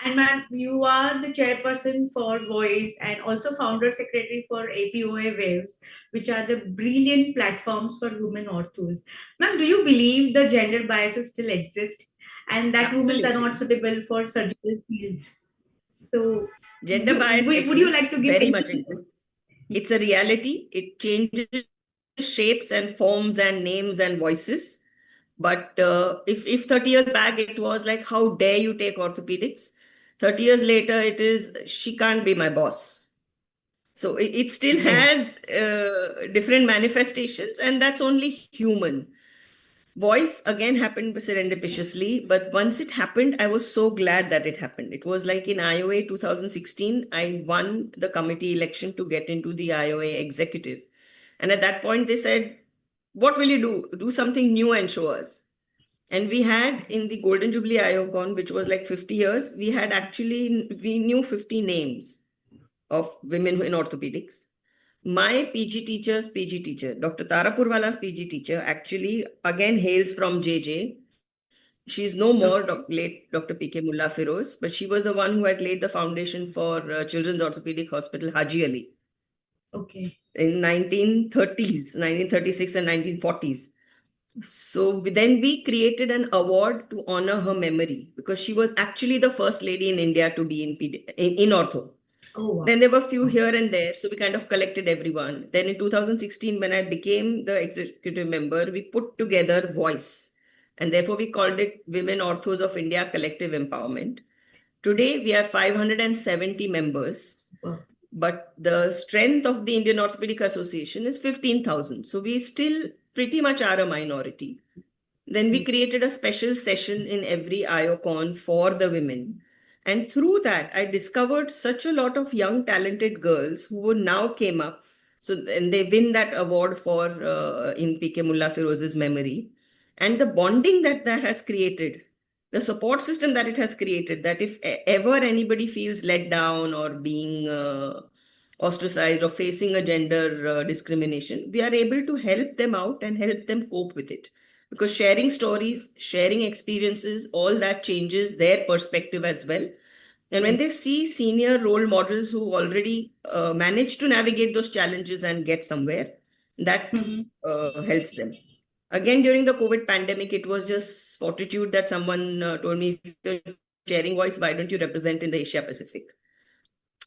And ma'am, you are the chairperson for Voice and also founder secretary for APOA Waves, which are the brilliant platforms for women orthos. Ma'am, do you believe the gender biases still exist and that women are not Absolutely. suitable for surgical fields? So, Gender bias would you like exists, to give very any? much exists. It's a reality. It changes shapes and forms and names and voices. But if 30 years back it was like, how dare you take orthopedics? 30 years later, it is, she can't be my boss. So it still has different manifestations, and that's only human. Voice again happened serendipitously, but once it happened, I was so glad that it happened. It was like in IOA 2016, I won the committee election to get into the IOA executive. And at that point, they said, what will you do? Do something new and show us. And we had in the Golden Jubilee IOCON, which was like 50 years, we knew 50 names of women in orthopedics. My PG teacher, Dr. Tara Purwala's PG teacher, actually again hails from JJ. She's no more late Dr. P.K. Mullah Firoz, but she was the one who had laid the foundation for Children's Orthopedic Hospital Haji Ali Okay. in 1930s, 1936 and 1940s. So then we created an award to honor her memory, because she was actually the first lady in India to be in ortho. Oh, wow. Then there were a few here and there, so we kind of collected everyone. Then in 2016, when I became the executive member, we put together Voice, and therefore we called it Women Orthos of India Collective Empowerment. Today, we have 570 members, Wow. but the strength of the Indian Orthopedic Association is 15,000. So we still pretty much are a minority. Then we created a special session in every IOCON for the women. And through that, I discovered such a lot of young, talented girls who now came up. So, and they win that award for in P.K. Mullah Firoz's memory. And the bonding that has created, the support system that it has created, that if ever anybody feels let down or being ostracized or facing a gender discrimination, we are able to help them out and help them cope with it. Because sharing stories, sharing experiences, all that changes their perspective as well. And when they see senior role models who already managed to navigate those challenges and get somewhere, that helps them. Again, during the COVID pandemic, it was just fortitude that someone told me, if you're sharing Voice, why don't you represent in the Asia Pacific?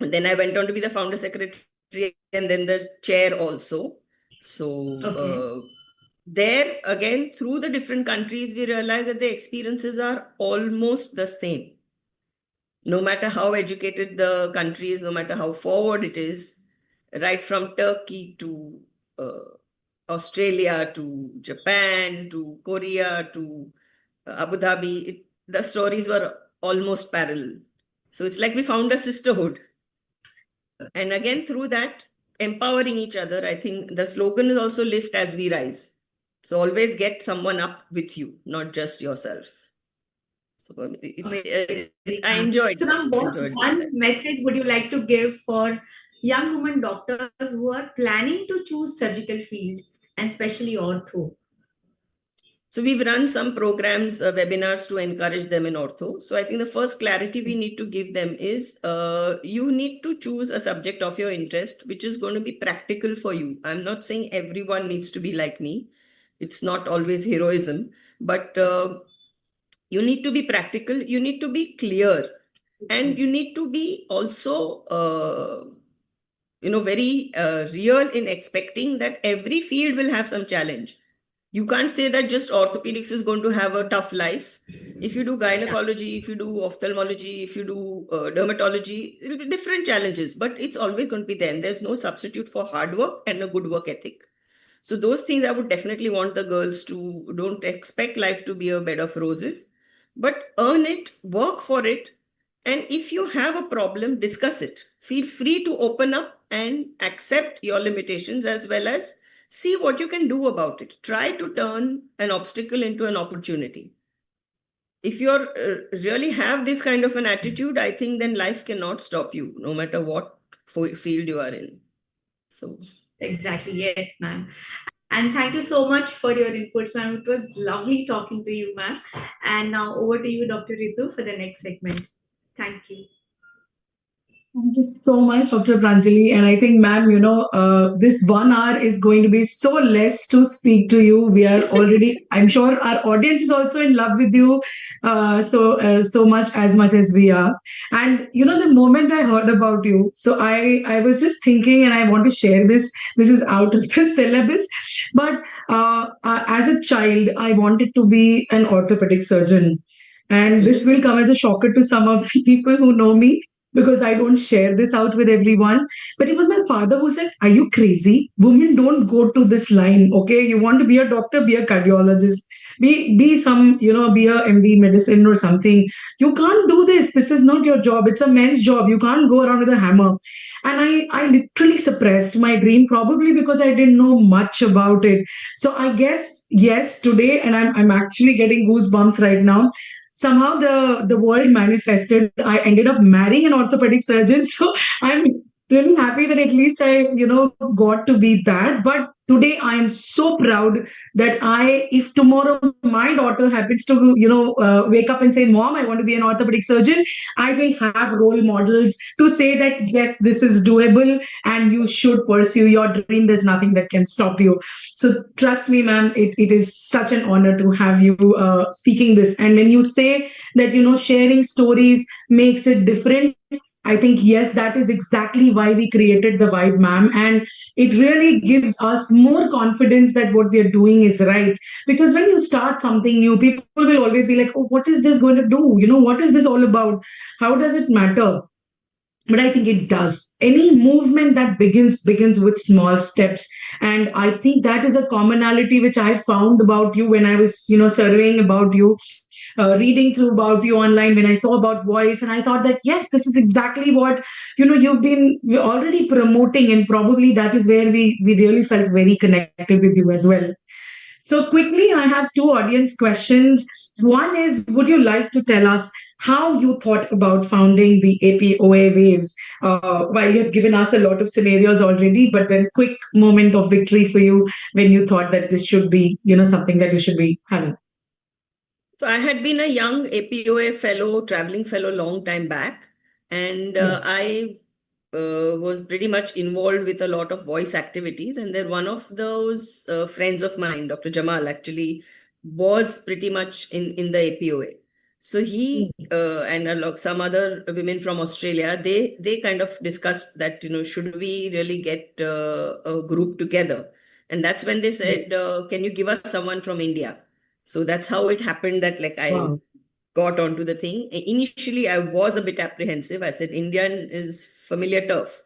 And then I went on to be the founder secretary and then the chair also. So there again, through the different countries, we realized that the experiences are almost the same. no matter how educated the country is, no matter how forward it is, right from Turkey to Australia to Japan to Korea to Abu Dhabi, the stories were almost parallel. So it's like we found a sisterhood. And again, through that, empowering each other, I think the slogan is also lift as we rise. So always get someone up with you, not just yourself. So I enjoyed So now, what that. one message would you like to give for young women doctors who are planning to choose surgical field and especially ortho? So we've run some programs, webinars to encourage them in ortho. So I think the first clarity we need to give them is you need to choose a subject of your interest, which is going to be practical for you. I'm not saying everyone needs to be like me. It's not always heroism, but you need to be practical. You need to be clear, and you need to be also, very real in expecting that every field will have some challenge. You can't say that just orthopedics is going to have a tough life. If you do gynecology, if you do ophthalmology, if you do dermatology, it'll be different challenges, but it's always going to be there. And there's no substitute for hard work and a good work ethic. So those things I would definitely want the girls to don't expect life to be a bed of roses, but earn it, work for it. And if you have a problem, discuss it. Feel free to open up and accept your limitations as well as see what you can do about it. Try to turn an obstacle into an opportunity. If you're really have this kind of an attitude, I think then life cannot stop you, no matter what field you are in. So exactly, yes, ma'am. And thank you so much for your inputs, ma'am. It was lovely talking to you, ma'am. And now over to you, Dr. Ritu, for the next segment. Thank you. Thank you so much, Dr. Pranjali. And I think, ma'am, this 1 hour is going to be so less to speak to you. We are already, I'm sure our audience is also in love with you so much as we are. And, the moment I heard about you, so I was just thinking, and I want to share this. This is out of the syllabus. But as a child, I wanted to be an orthopedic surgeon. And this will come as a shocker to some of the people who know me, because I don't share this out with everyone. But it was my father who said, "Are you crazy? Women don't go to this line. Okay, you want to be a doctor, be a cardiologist, be some, be a MD medicine or something. You can't do this. This is not your job. It's a man's job. You can't go around with a hammer." And I literally suppressed my dream, probably because I didn't know much about it. So I guess, yes, today, and I'm actually getting goosebumps right now. Somehow the world manifested. I ended up marrying an orthopedic surgeon. So I'm really happy that at least I, got to be that. But today I am so proud that if tomorrow my daughter happens to, wake up and say, "Mom, I want to be an orthopedic surgeon," I will have role models to say that, yes, this is doable and you should pursue your dream. There's nothing that can stop you. So trust me, ma'am, it is such an honor to have you speaking this. And when you say that, sharing stories makes it different, I think, yes, that is exactly why we created the Vibe, ma'am. And it really gives us more confidence that what we are doing is right. Because when you start something new, people will always be like, "Oh, what is this going to do? What is this all about? How does it matter?" But I think it does. Any movement that begins with small steps. And I think that is a commonality which I found about you when I was, surveying about you, reading through about you online, when I saw about voice. And I thought that, yes, this is exactly what, you've been already promoting. And probably that is where we really felt very connected with you as well. So quickly, I have two audience questions. One is, would you like to tell us how you thought about founding the APOA Waves? While you have given us a lot of scenarios already, but then quick moment of victory for you when you thought that this should be, something that you should be having. So I had been a young APOA fellow, traveling fellow, long time back. And Yes. I was pretty much involved with a lot of voice activities. And then one of those friends of mine, Dr. Jamal, actually was pretty much in the APOA. So he and some other women from Australia, they kind of discussed that, should we really get a group together? And that's when they said, Yes. can you give us someone from India? So that's how it happened that Wow. got onto the thing. Initially, I was a bit apprehensive. I said, Indian is familiar turf,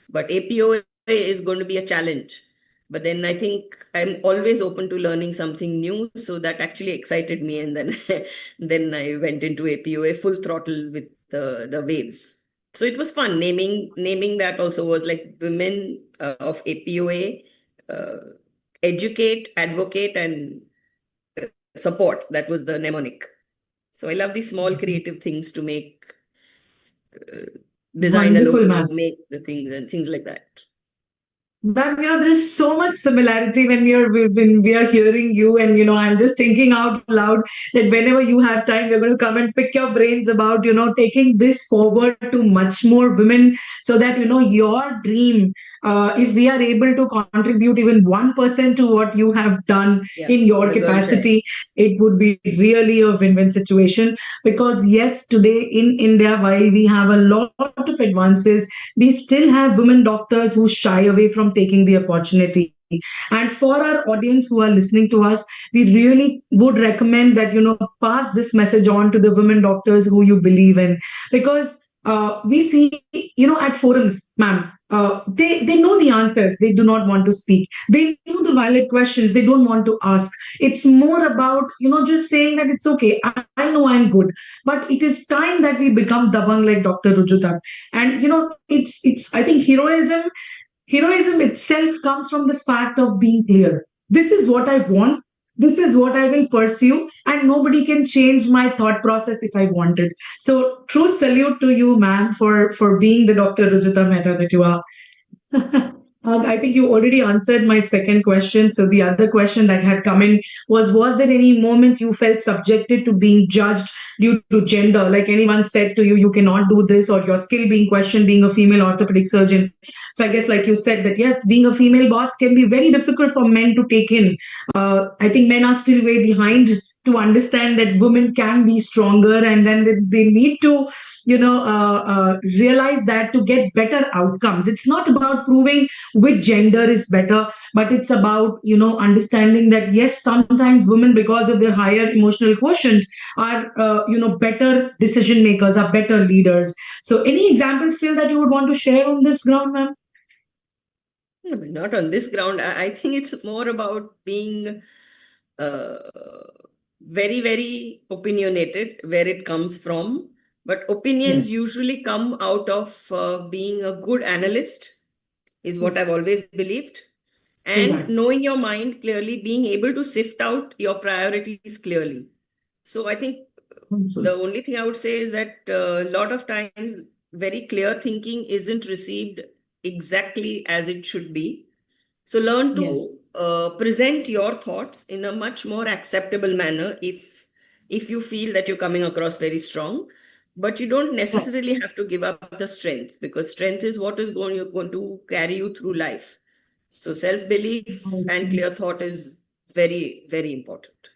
but APOA is going to be a challenge. But then I think I'm always open to learning something new. So that actually excited me. And then, then I went into APOA full throttle with the waves. So it was fun. Naming that also was like women of APOA, educate, advocate, and support. That was the mnemonic. So I love these small creative things to make, design a Wonderful, logo, ma'am. make the things and things like that. Ma'am, there's so much similarity when we are hearing you, and I'm just thinking out loud that whenever you have time, we're going to come and pick your brains about taking this forward to much more women, so that your dream, if we are able to contribute even 1% to what you have done Yeah, in your the girl child. capacity, it would be really a win-win situation. Because yes, today in India, while we have a lot of advances, we still have women doctors who shy away from taking the opportunity. And for our audience who are listening to us, we really would recommend that pass this message on to the women doctors who you believe in. Because we see at forums, ma'am, they know the answers, they do not want to speak. They know the valid questions, they don't want to ask. It's more about just saying that it's okay, I know I'm good. But it is time that we become dabang like Dr. Rujuta. And it's I think heroism itself comes from the fact of being clear. This is what I want, this is what I will pursue, and nobody can change my thought process if I want it. So true salute to you, ma'am, for being the Dr. Rujuta Mehta that you are. I think you already answered my second question. So the other question that had come in was there any moment you felt subjected to being judged due to gender? Like anyone said to you, you cannot do this, or your skill being questioned being a female orthopedic surgeon? So I guess like you said that yes, being a female boss can be very difficult for men to take in. I think men are still way behind to understand that women can be stronger, and then they need to realize that to get better outcomes. It's not about proving which gender is better, but it's about understanding that yes, sometimes women, because of their higher emotional quotient, are better decision makers, are better leaders. So any examples still that you would want to share on this ground, ma'am? Not on this ground. I think it's more about being very, very opinionated where it comes from. But opinions Yes. usually come out of being a good analyst, is what I've always believed. And Right. knowing your mind clearly, being able to sift out your priorities clearly. So I think the only thing I would say is that a lot of times very clear thinking isn't received exactly as it should be. So learn to Yes. present your thoughts in a much more acceptable manner if you feel that you're coming across very strong. But you don't necessarily have to give up the strength, because strength is what is going to carry you through life. So self-belief and clear thought is very, very important.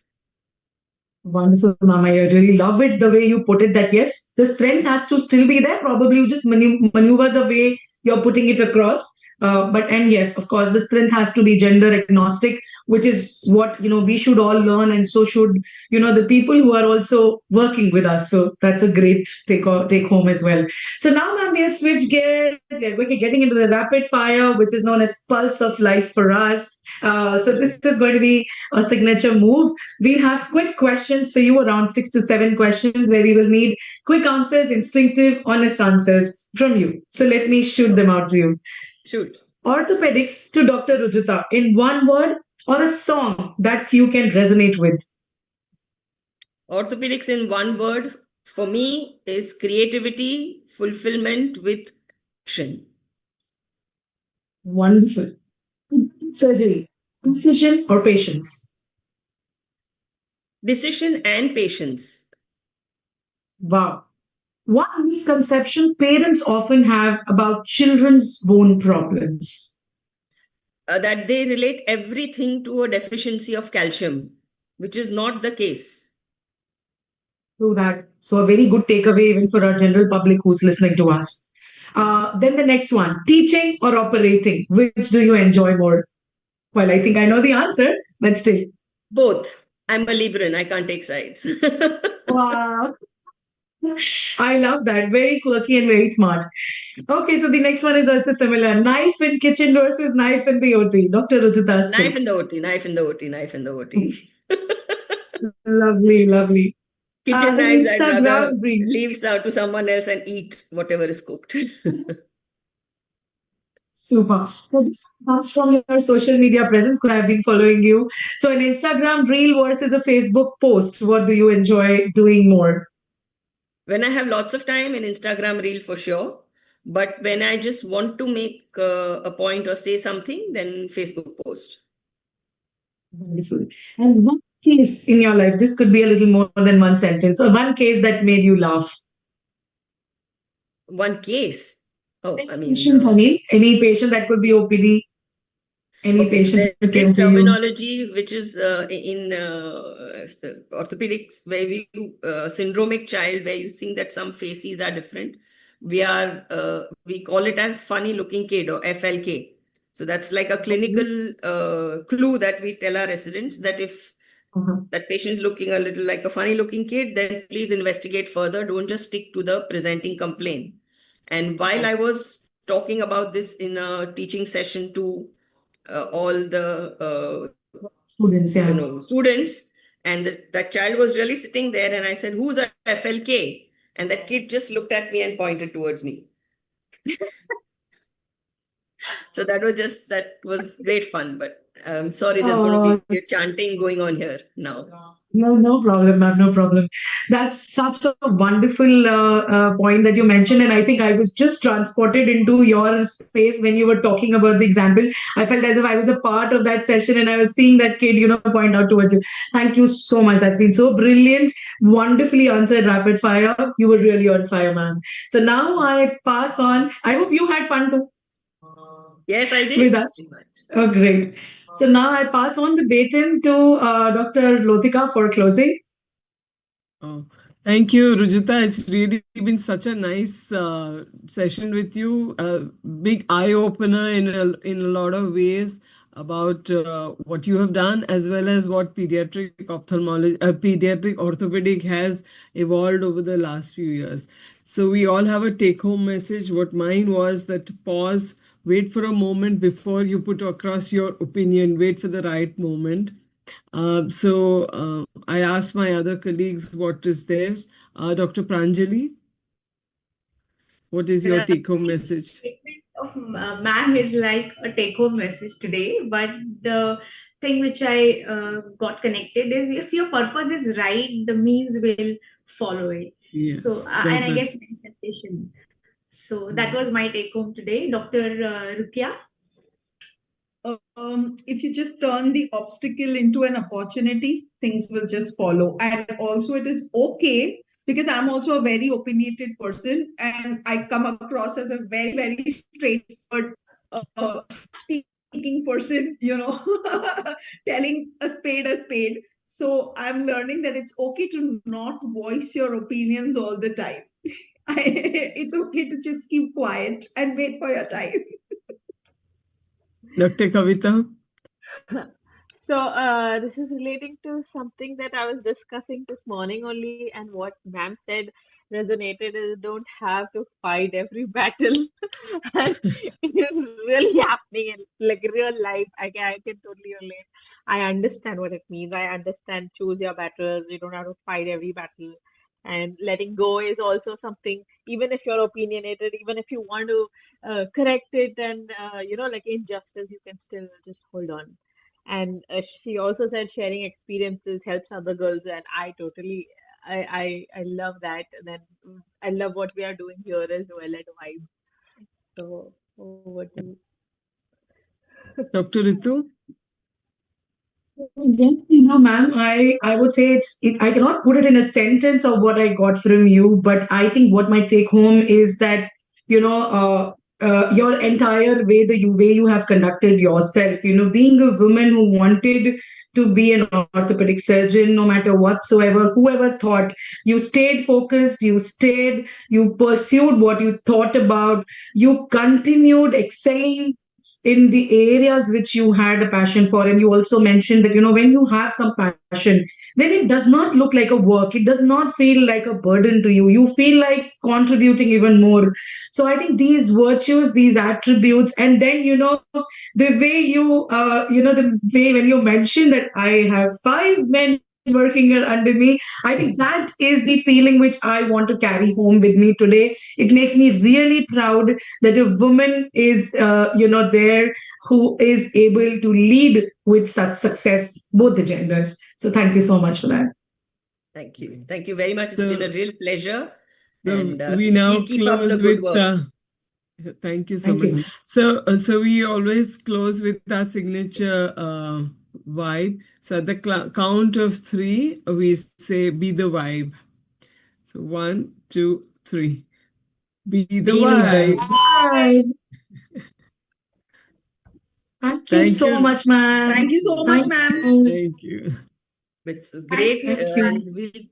Wonderful, ma'am. I really love it the way you put it, that yes, the strength has to still be there. Probably you just maneuver the way you're putting it across. And yes, of course, the strength has to be gender agnostic, which is what we should all learn, and so should the people who are also working with us. So that's a great take home as well. So now, ma'am, we'll switch gears. We're getting into the rapid fire, which is known as pulse of life for us. So this is going to be a signature move. We'll have quick questions for you, around 6 to 7 questions, where we will need quick answers, instinctive, honest answers from you. So let me shoot them out to you. Shoot. Orthopedics to Dr. Rujuta in one word, or a song that you can resonate with? Orthopedics in one word for me is creativity, fulfillment with action. Wonderful. Surgery, precision or patience? Decision and patience. Wow. One misconception parents often have about children's bone problems. That they relate everything to a deficiency of calcium, which is not the case. True that. So a very good takeaway even for our general public who's listening to us. Then the next one, teaching or operating, which do you enjoy more? Well, I think I know the answer, but still. Both. I'm a Libran. I can't take sides. Wow. I love that. Very quirky and very smart. Okay, so the next one is also similar. Knife in kitchen versus knife in the OT. Dr. Rujita Knife Smith. in the OT, knife in the OT, knife in the OT. Lovely, lovely. Kitchen In knives, I'd rather Instagram, Reel. leave out to someone else and eat whatever is cooked. Super. So this comes from your social media presence because I've been following you. So an Instagram reel versus a Facebook post, what do you enjoy doing more? When I have lots of time, in Instagram reel for sure. But when I just want to make a point or say something, then Facebook post. Wonderful. And one case in your life, this could be a little more than one sentence, or one case that made you laugh. One case. Oh, I mean, Patient, any patient that could be OPD, any okay, so patient who there's came this to you. terminology which is in orthopedics where syndromic child, where you think that some faces are different. We call it as funny looking kid, or FLK. So that's like a clinical clue that we tell our residents that if that patient is looking a little like a funny looking kid, then please investigate further. Don't just stick to the presenting complaint. And while I was talking about this in a teaching session to all the Students, yeah. students, and that child was really sitting there, and I said, "Who's a FLK?" And that kid just looked at me and pointed towards me. So that was great fun. But I'm sorry, there's going to be chanting going on here now. No problem, ma'am. No problem. That's such a wonderful point that you mentioned. And I think I was just transported into your space when you were talking about the example. I felt as if I was a part of that session and I was seeing that kid, point out towards you. Thank you so much. That's been so brilliant. Wonderfully answered rapid fire. You were really on fire, ma'am. So now I pass on. I hope you had fun too. Yes, I did. With us. Oh, great. So now I pass on the baton to Dr. Lotika for closing. Oh, thank you, Rujita. It's really been such a nice session with you. A big eye opener in a lot of ways about what you have done, as well as what pediatric orthopedic has evolved over the last few years. So we all have a take-home message. What mine was that pause, wait for a moment before you put across your opinion, wait for the right moment. So I asked my other colleagues what is theirs. Dr. Pranjali, what is your take-home message? Of ma'am is like a take-home message today, but the thing which I got connected is if your purpose is right, the means will follow it. Yes, so and I guess manifestation. So that was my take-home today, Dr. Rukia. If you just turn the obstacle into an opportunity, things will just follow. And also, it is okay because I'm also a very opinionated person and I come across as a very, very straightforward speaking person, telling a spade a spade. So I'm learning that it's okay to not voice your opinions all the time. It's okay to just keep quiet and wait for your time. Dr. Kavita? So this is relating to something that I was discussing this morning only, and what ma'am said resonated is don't have to fight every battle. And it is really happening in like real life. I can totally relate. I understand what it means. I understand choose your battles. You don't have to fight every battle. And letting go is also something, even if you're opinionated, even if you want to correct it and like injustice, you can still just hold on. And she also said sharing experiences helps other girls, and I totally, I love that. And then I love what we are doing here as well at Vibe. So over to you. Dr. Ritu? Yes, ma'am, I would say I cannot put it in a sentence of what I got from you, but I think what my take home is that, your entire way, way you have conducted yourself, being a woman who wanted to be an orthopedic surgeon, no matter whatsoever, whoever thought, you stayed focused, you pursued what you thought about, you continued excelling in the areas which you had a passion for. And you also mentioned that, when you have some passion, then it does not look like a work. It does not feel like a burden to you. You feel like contributing even more. So I think these virtues, these attributes, and then, the way the way when you mentioned that I have 5 men working under me, I think that is the feeling which I want to carry home with me today. It makes me really proud that a woman is, there, who is able to lead with such success, both the genders. So thank you so much for that. Thank you. Thank you very much. It's been a real pleasure. So And we now keep up the close good with work. thank you so Thank much. you. So we always close with our signature vibe. So at the count of 3, we say, "Be the vibe." So 1, 2, 3. Be the Be the vibe. Bye. Thank you Thank so you. much, ma'am. Thank you so much, ma'am. you. Thank you. It's great. Thank you. And we